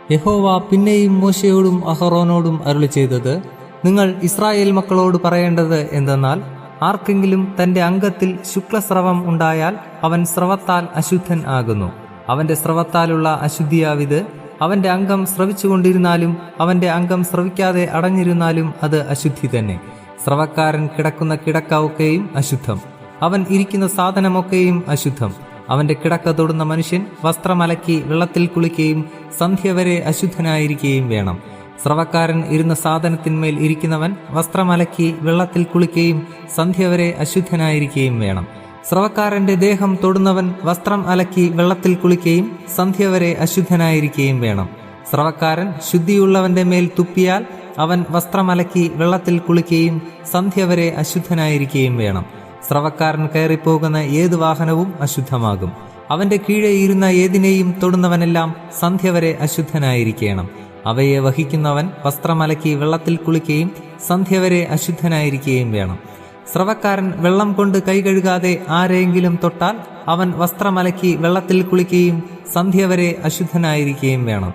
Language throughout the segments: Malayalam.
യഹോവ പിന്നെയും മോശയോടും അഹറോനോടും അരുളിച്ചെയ്തത്, നിങ്ങൾ ഇസ്രായേൽ മക്കളോട് പറയേണ്ടത് എന്തെന്നാൽ, ആർക്കെങ്കിലും തന്റെ അംഗത്തിൽ ശുക്ലസ്രവം ഉണ്ടായാൽ അവൻ സ്രവത്താൽ അശുദ്ധൻ ആകുന്നു. അവന്റെ സ്രവത്താലുള്ള അശുദ്ധിയാവിത്. അവന്റെ അംഗം സ്രവിച്ചുകൊണ്ടിരുന്നാലും അവന്റെ അംഗം സ്രവിക്കാതെ അടഞ്ഞിരുന്നാലും അത് അശുദ്ധി തന്നെ. സ്രവക്കാരൻ കിടക്കുന്ന കിടക്ക ഒക്കെയും അശുദ്ധം. അവൻ ഇരിക്കുന്ന സാധനമൊക്കെയും അശുദ്ധം. അവന്റെ കിടക്ക തൊടുന്ന മനുഷ്യൻ വസ്ത്രമലക്കി വെള്ളത്തിൽ കുളിക്കുകയും സന്ധ്യ വരെ അശുദ്ധനായിരിക്കുകയും വേണം. സ്രവക്കാരൻ ഇരുന്ന സാധനത്തിന്മേൽ ഇരിക്കുന്നവൻ വസ്ത്രമലക്കി വെള്ളത്തിൽ കുളിക്കുകയും സന്ധ്യ വരെ അശുദ്ധനായിരിക്കുകയും വേണം. സ്രവക്കാരന്റെ ദേഹം തൊടുന്നവൻ വസ്ത്രം അലക്കി വെള്ളത്തിൽ കുളിക്കുകയും സന്ധ്യ വരെ അശുദ്ധനായിരിക്കുകയും വേണം. സ്രവക്കാരൻ ശുദ്ധിയുള്ളവന്റെ മേൽ തുപ്പിയാൽ അവൻ വസ്ത്രമലക്കി വെള്ളത്തിൽ കുളിക്കുകയും സന്ധ്യ വരെ അശുദ്ധനായിരിക്കുകയും വേണം. സ്രവക്കാരൻ കയറിപ്പോകുന്ന ഏത് വാഹനവും അശുദ്ധമാകും. അവന്റെ കീഴെ ഇരുന്ന ഏതിനെയും തൊടുന്നവനെല്ലാം സന്ധ്യ വരെ അശുദ്ധനായിരിക്കണം. അവയെ വഹിക്കുന്നവൻ വസ്ത്രമലക്കി വെള്ളത്തിൽ കുളിക്കുകയും സന്ധ്യ വരെ അശുദ്ധനായിരിക്കുകയും വേണം. സ്രവക്കാരൻ വെള്ളം കൊണ്ട് കൈ കഴുകാതെ ആരെങ്കിലും തൊട്ടാൽ അവൻ വസ്ത്രമലക്കി വെള്ളത്തിൽ കുളിക്കുകയും സന്ധ്യ വരെ അശുദ്ധനായിരിക്കുകയും വേണം.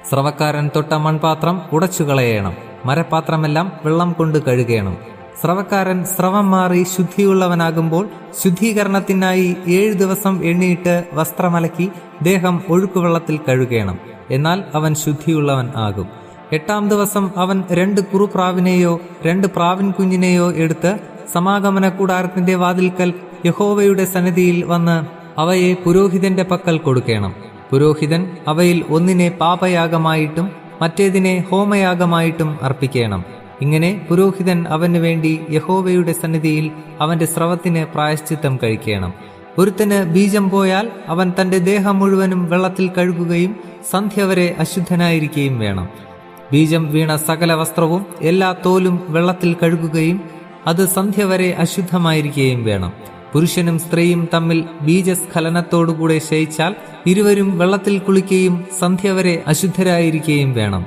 സ്രവക്കാരൻ തൊട്ട മൺപാത്രം ഉടച്ചുകളയണം. മരപാത്രമെല്ലാം വെള്ളം കൊണ്ട് കഴുകണം. സ്രവക്കാരൻ സ്രവം മാറി ശുദ്ധിയുള്ളവനാകുമ്പോൾ ശുദ്ധീകരണത്തിനായി 7 ദിവസം എണ്ണിയിട്ട് വസ്ത്രമലക്കി ദേഹം ഒഴുക്കുവെള്ളത്തിൽ കഴുകണം. എന്നാൽ അവൻ ശുദ്ധിയുള്ളവൻ ആകും. 8-ാം ദിവസം അവൻ 2 കുറുപ്രാവിനെയോ 2 പ്രാവിൻ കുഞ്ഞിനെയോ എടുത്ത് സമാഗമന കൂടാരത്തിന്റെ വാതിൽക്കൽ യഹോവയുടെ സന്നിധിയിൽ വന്ന് അവയെ പുരോഹിതന്റെ പക്കൽ കൊടുക്കണം. പുരോഹിതൻ അവയിൽ ഒന്നിനെ പാപയാഗമായിട്ടും മറ്റേതിനെ ഹോമയാഗമായിട്ടും അർപ്പിക്കണം. ഇങ്ങനെ പുരോഹിതൻ അവന് വേണ്ടി യഹോവയുടെ സന്നിധിയിൽ അവന്റെ സ്രവത്തിന് പ്രായശ്ചിത്തം കഴിക്കണം. ഒരുത്തന് ബീജം പോയാൽ അവൻ തന്റെ ദേഹം മുഴുവനും വെള്ളത്തിൽ കഴുകുകയും സന്ധ്യ വരെ അശുദ്ധനായിരിക്കുകയും വേണം. ബീജം വീണ സകല വസ്ത്രവും എല്ലാ തോലും വെള്ളത്തിൽ കഴുകുകയും അത് സന്ധ്യ വരെ അശുദ്ധമായിരിക്കുകയും വേണം. പുരുഷനും സ്ത്രീയും തമ്മിൽ ബീജസ്ഖലനത്തോടുകൂടെ ശയിച്ചാൽ ഇരുവരും വെള്ളത്തിൽ കുളിക്കുകയും സന്ധ്യ വരെ അശുദ്ധരായിരിക്കുകയും വേണം.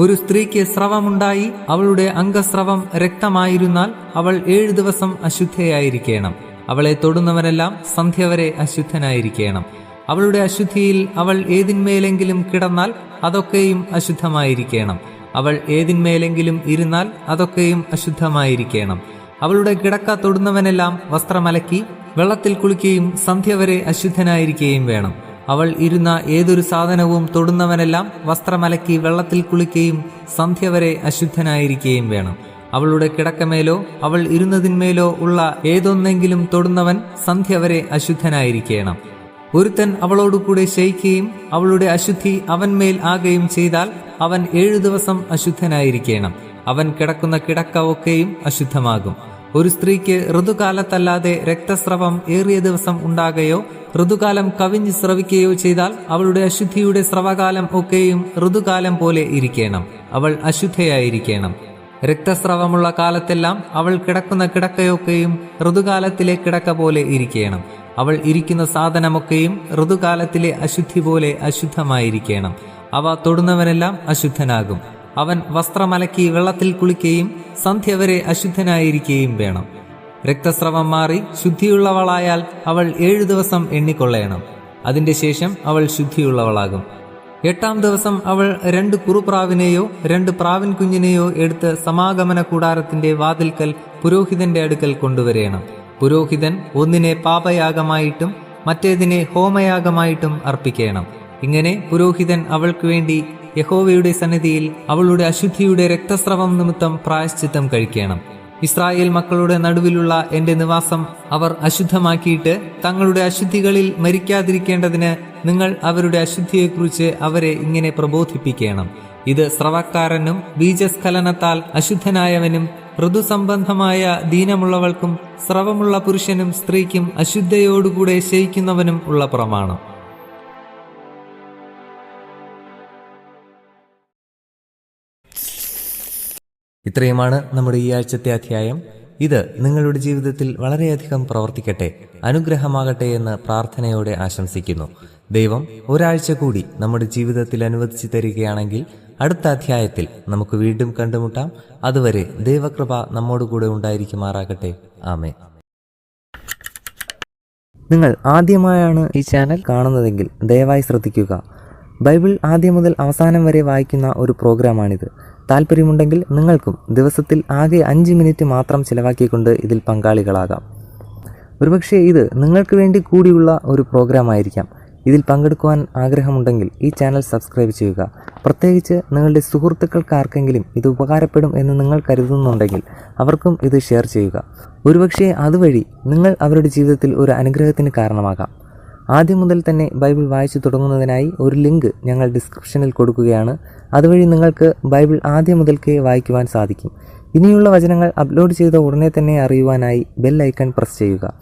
ഒരു സ്ത്രീക്ക് സ്രവമുണ്ടായി അവളുടെ അംഗസ്രവം രക്തമായിരുന്നാൽ അവൾ 7 ദിവസം അശുദ്ധയായിരിക്കണം. അവളെ തൊടുന്നവനെല്ലാം സന്ധ്യ വരെ അശുദ്ധനായിരിക്കണം. അവളുടെ അശുദ്ധിയിൽ അവൾ ഏതിന്മേലെങ്കിലും കിടന്നാൽ അതൊക്കെയും അശുദ്ധമായിരിക്കണം. അവൾ ഏതിന്മേലെങ്കിലും ഇരുന്നാൽ അതൊക്കെയും അശുദ്ധമായിരിക്കണം. അവളുടെ കിടക്ക തൊടുന്നവനെല്ലാം വസ്ത്രമലക്കി വെള്ളത്തിൽ കുളിക്കുകയും സന്ധ്യ വരെ അശുദ്ധനായിരിക്കുകയും വേണം. അവൾ ഇരുന്ന ഏതൊരു സാധനവും തൊടുന്നവനെല്ലാം വസ്ത്രമലക്കി വെള്ളത്തിൽ കുളിക്കുകയും സന്ധ്യ വരെ അശുദ്ധനായിരിക്കുകയും വേണം. അവളുടെ കിടക്കമേലോ അവൾ ഇരുന്നതിന്മേലോ ഉള്ള ഏതൊന്നെങ്കിലും തൊടുന്നവൻ സന്ധ്യ വരെ അശുദ്ധനായിരിക്കണം. ഒരുത്തൻ അവളോടുകൂടെ ശയിക്കുകയും അവളുടെ അശുദ്ധി അവൻമേൽ ആകുകയും ചെയ്താൽ അവൻ 7 ദിവസം അശുദ്ധനായിരിക്കണം. അവൻ കിടക്കുന്ന കിടക്ക ഒക്കെയും അശുദ്ധമാകും. ഒരു സ്ത്രീക്ക് ഋതുകാലത്തല്ലാതെ രക്തസ്രവം ഏറിയ ദിവസം ഉണ്ടാകുകയോ ഋതുകാലം കവിഞ്ഞ് സ്രവിക്കുകയോ ചെയ്താൽ അവളുടെ അശുദ്ധിയുടെ സ്രവകാലം ഒക്കെയും ഋതുകാലം പോലെ ഇരിക്കണം. അവൾ അശുദ്ധയായിരിക്കണം. രക്തസ്രവമുള്ള കാലത്തെല്ലാം അവൾ കിടക്കുന്ന കിടക്കയൊക്കെയും ഋതുകാലത്തിലെ കിടക്ക പോലെ ഇരിക്കണം. അവൾ ഇരിക്കുന്ന സാധനമൊക്കെയും ഋതുകാലത്തിലെ അശുദ്ധി പോലെ അശുദ്ധമായിരിക്കണം. അവ തൊടുന്നവനെല്ലാം അശുദ്ധനാകും. അവൻ വസ്ത്രമലക്കി വെള്ളത്തിൽ കുളിക്കുകയും സന്ധ്യ വരെ അശുദ്ധനായിരിക്കുകയും വേണം. രക്തസ്രവം മാറി ശുദ്ധിയുള്ളവളായാൽ അവൾ 7 ദിവസം എണ്ണിക്കൊള്ളണം. അതിന്റെ ശേഷം അവൾ ശുദ്ധിയുള്ളവളാകും. 8-ാം ദിവസം അവൾ 2 കുറുപ്രാവിനെയോ 2 പ്രാവിൻ കുഞ്ഞിനെയോ എടുത്ത് സമാഗമന കൂടാരത്തിന്റെ വാതിൽക്കൽ പുരോഹിതന്റെ അടുക്കൽ കൊണ്ടുവരേണം. പുരോഹിതൻ ഒന്നിനെ പാപയാഗമായിട്ടും മറ്റേതിനെ ഹോമയാഗമായിട്ടും അർപ്പിക്കണം. ഇങ്ങനെ പുരോഹിതൻ അവൾക്ക് വേണ്ടി യഹോവയുടെ സന്നിധിയിൽ അവളുടെ അശുദ്ധിയുടെ രക്തസ്രവം നിമിത്തം പ്രായശ്ചിത്തം കഴിക്കണം. ഇസ്രായേൽ മക്കളുടെ നടുവിലുള്ള എന്റെ നിവാസം അവർ അശുദ്ധമാക്കിയിട്ട് തങ്ങളുടെ അശുദ്ധികളിൽ മരിക്കാതിരിക്കേണ്ടതിന് നിങ്ങൾ അവരുടെ അശുദ്ധിയെക്കുറിച്ച് അവരെ ഇങ്ങനെ പ്രബോധിപ്പിക്കണം. ഇത് സ്രവക്കാരനും ബീജസ്ഖലനത്താൽ അശുദ്ധനായവനും ഋതുസംബന്ധമായ ദീനമുള്ളവൾക്കും സ്രവമുള്ള പുരുഷനും സ്ത്രീക്കും അശുദ്ധയോടുകൂടെ ശയിക്കുന്നവനും ഉള്ള പ്രമാണം. ഇത്രയുമാണ് നമ്മുടെ ഈ ആഴ്ചത്തെ അധ്യായം. ഇത് നിങ്ങളുടെ ജീവിതത്തിൽ വളരെയധികം പ്രവർത്തിക്കട്ടെ, അനുഗ്രഹമാകട്ടെ എന്ന് പ്രാർത്ഥനയോടെ ആശംസിക്കുന്നു. ദൈവം ഒരാഴ്ച കൂടി നമ്മുടെ ജീവിതത്തിൽ അനുവദിച്ചു തരികയാണെങ്കിൽ അടുത്ത അധ്യായത്തിൽ നമുക്ക് വീണ്ടും കണ്ടുമുട്ടാം. അതുവരെ ദൈവകൃപ നമ്മോടുകൂടെ ഉണ്ടായിരിക്കുമാറാകട്ടെ. ആമേൻ. നിങ്ങൾ ആദ്യമായാണ് ഈ ചാനൽ കാണുന്നതെങ്കിൽ ദയവായി ശ്രദ്ധിക്കുക. ബൈബിൾ ആദ്യം മുതൽ അവസാനം വരെ വായിക്കുന്ന ഒരു പ്രോഗ്രാമാണിത്. താല്പര്യമുണ്ടെങ്കിൽ നിങ്ങൾക്കും ദിവസത്തിൽ ആകെ 5 മിനിറ്റ് മാത്രം ചിലവാക്കിക്കൊണ്ട് ഇതിൽ പങ്കാളികളാകാം. ഒരുപക്ഷെ ഇത് നിങ്ങൾക്ക് വേണ്ടി കൂടിയുള്ള ഒരു പ്രോഗ്രാം ആയിരിക്കാം. ഇതിൽ പങ്കെടുക്കുവാൻ ആഗ്രഹമുണ്ടെങ്കിൽ ഈ ചാനൽ സബ്സ്ക്രൈബ് ചെയ്യുക. പ്രത്യേകിച്ച് നിങ്ങളുടെ സുഹൃത്തുക്കൾക്ക് ആർക്കെങ്കിലും ഇത് ഉപകാരപ്പെടും എന്ന് നിങ്ങൾ കരുതുന്നുണ്ടെങ്കിൽ അവർക്കും ഇത് ഷെയർ ചെയ്യുക. ഒരുപക്ഷെ അതുവഴി നിങ്ങൾ അവരുടെ ജീവിതത്തിൽ ഒരു അനുഗ്രഹത്തിന് കാരണമാകാം. ആദ്യം മുതൽ തന്നെ ബൈബിൾ വായിച്ചു തുടങ്ങുന്നതിനായി ഒരു ലിങ്ക് ഞങ്ങൾ ഡിസ്ക്രിപ്ഷനിൽ കൊടുക്കുകയാണ്. അതുവഴി നിങ്ങൾക്ക് ബൈബിൾ ആദ്യം മുതൽക്കേ വായിക്കുവാൻ സാധിക്കും. ഇനിയുള്ള വചനങ്ങൾ അപ്ലോഡ് ചെയ്ത ഉടനെ തന്നെ അറിയുവാനായി ബെൽ ഐക്കൺ പ്രസ് ചെയ്യുക.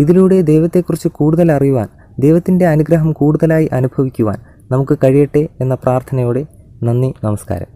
ഇതിലൂടെ ദൈവത്തെക്കുറിച്ച് കൂടുതൽ അറിയുവാൻ, ദൈവത്തിൻ്റെ അനുഗ്രഹം കൂടുതലായി അനുഭവിക്കുവാൻ നമുക്ക് കഴിയട്ടെ എന്ന പ്രാർത്ഥനയോടെ നന്ദി, നമസ്കാരം.